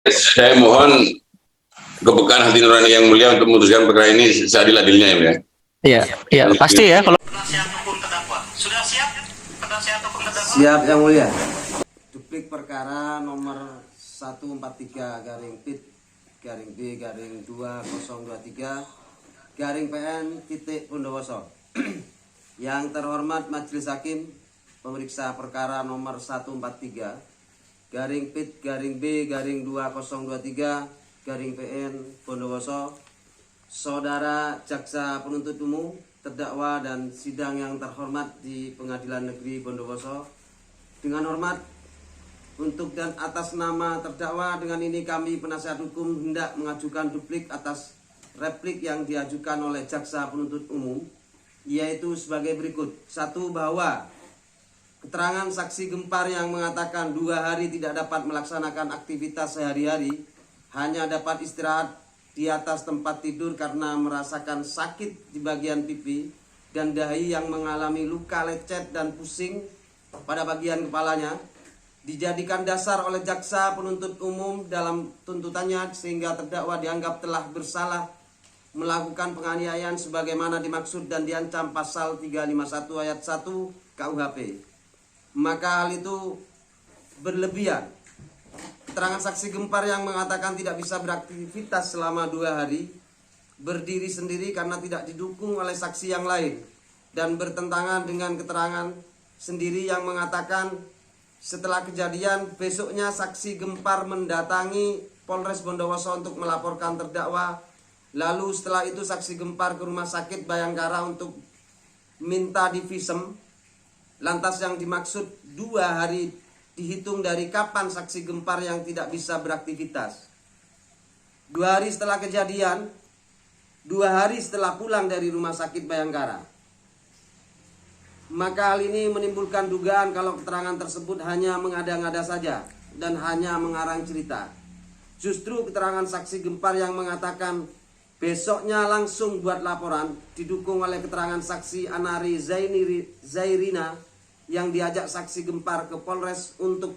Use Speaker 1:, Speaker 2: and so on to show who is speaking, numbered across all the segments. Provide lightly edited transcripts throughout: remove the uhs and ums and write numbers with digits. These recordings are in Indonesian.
Speaker 1: Saya mohon kepekaan hati nurani yang mulia untuk memutuskan perkara ini seadil-adilnya ya.
Speaker 2: Iya, iya pasti ya kalau
Speaker 3: Penasihat hukum terdakwa sudah siap? Penasihat hukum terdakwa
Speaker 4: Siap yang mulia. Duplik perkara nomor 143 garing PIT garing B garing 2023 garing PN titik Bondowoso. Yang terhormat Majelis Hakim, pemeriksa perkara nomor 143 garing PIT garing B garing 2023 garing PN Bondowoso, Saudara Jaksa Penuntut Umum, terdakwa dan sidang yang terhormat di Pengadilan Negeri Bondowoso. Dengan hormat, untuk dan atas nama terdakwa, dengan ini kami penasihat hukum hendak mengajukan duplik atas replik yang diajukan oleh Jaksa Penuntut Umum, yaitu sebagai berikut. 1. Bahwa keterangan saksi Gempar yang mengatakan 2 hari tidak dapat melaksanakan aktivitas sehari-hari, hanya dapat istirahat di atas tempat tidur karena merasakan sakit di bagian pipi dan dahi yang mengalami luka lecet dan pusing pada bagian kepalanya, dijadikan dasar oleh Jaksa Penuntut Umum dalam tuntutannya sehingga terdakwa dianggap telah bersalah melakukan penganiayaan sebagaimana dimaksud dan diancam pasal 351 ayat 1 KUHP. Maka hal itu berlebihan. Keterangan saksi Gempar yang mengatakan tidak bisa beraktivitas selama 2 hari, berdiri sendiri karena tidak didukung oleh saksi yang lain, dan bertentangan dengan keterangan sendiri yang mengatakan setelah kejadian besoknya saksi Gempar mendatangi Polres Bondowoso untuk melaporkan terdakwa. Lalu setelah itu saksi Gempar ke rumah sakit Bayangkara untuk minta divisum. Lantas yang dimaksud 2 hari dihitung dari kapan saksi Gempar yang tidak bisa beraktivitas. 2 hari setelah kejadian, 2 hari setelah pulang dari rumah sakit Bayangkara. Maka hal ini menimbulkan dugaan kalau keterangan tersebut hanya mengada-ngada saja dan hanya mengarang cerita. Justru keterangan saksi Gempar yang mengatakan besoknya langsung buat laporan, didukung oleh keterangan saksi Anari Zairina yang diajak saksi Gempar ke Polres untuk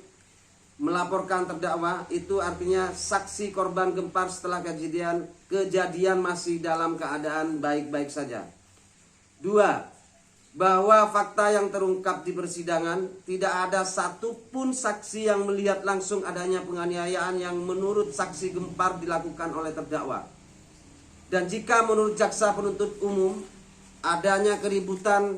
Speaker 4: melaporkan terdakwa. Itu artinya saksi korban Gempar setelah kejadian masih dalam keadaan baik-baik saja. 2. Bahwa fakta yang terungkap di persidangan tidak ada satupun saksi yang melihat langsung adanya penganiayaan yang menurut saksi Gempar dilakukan oleh terdakwa. Dan jika menurut Jaksa Penuntut Umum adanya keributan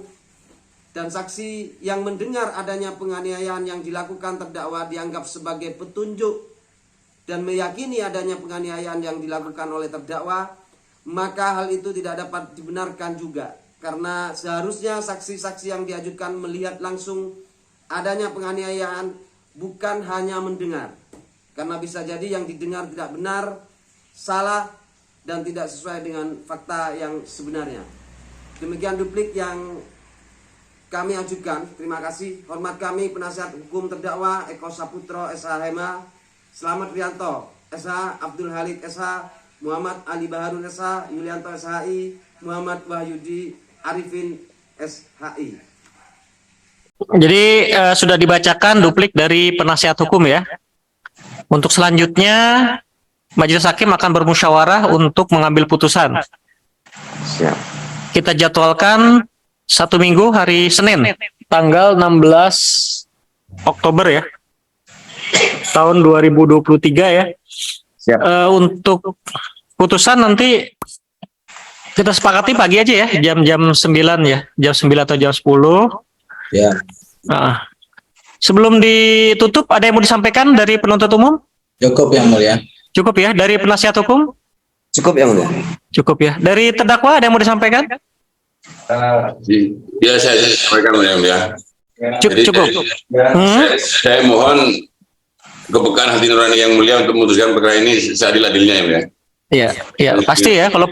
Speaker 4: dan saksi yang mendengar adanya penganiayaan yang dilakukan terdakwa dianggap sebagai petunjuk dan meyakini adanya penganiayaan yang dilakukan oleh terdakwa, maka hal itu tidak dapat dibenarkan juga. Karena seharusnya saksi-saksi yang diajukan melihat langsung adanya penganiayaan, bukan hanya mendengar. Karena bisa jadi yang didengar tidak benar, salah, dan tidak sesuai dengan fakta yang sebenarnya. Demikian duplik yang kami ajukan. Terima kasih. Hormat kami penasihat hukum terdakwa Eko Saputro SH HMA, Slamet Rianto SH, Abdul Halik SH, Muhammad Ali Baharun SH, Yulianto SHI, Muhammad Wahyudi Arifin SHI.
Speaker 2: jadi sudah dibacakan duplik dari penasihat hukum ya. Untuk selanjutnya Majelis Hakim akan bermusyawarah untuk mengambil putusan.
Speaker 4: Siap.
Speaker 2: Kita jadwalkan 1 minggu hari Senin, tanggal 16 Oktober ya, tahun 2023 ya.
Speaker 4: Siap.
Speaker 2: Untuk putusan nanti kita sepakati pagi aja ya, jam 9 ya, jam 9 atau jam 10.
Speaker 4: Ya.
Speaker 2: Sebelum ditutup, ada yang mau disampaikan dari penuntut umum?
Speaker 4: Cukup yang mulia.
Speaker 2: Cukup ya, dari penasihat hukum?
Speaker 4: Cukup yang mulia.
Speaker 2: Cukup ya. Dari terdakwa ada yang mau disampaikan?
Speaker 1: Ya saya sampaikan ya. Jadi
Speaker 2: Cukup.
Speaker 1: saya mohon kepekaan hati nurani yang mulia untuk memutuskan perkara ini seadil-adilnya ya.
Speaker 2: Iya, iya pasti ya kalau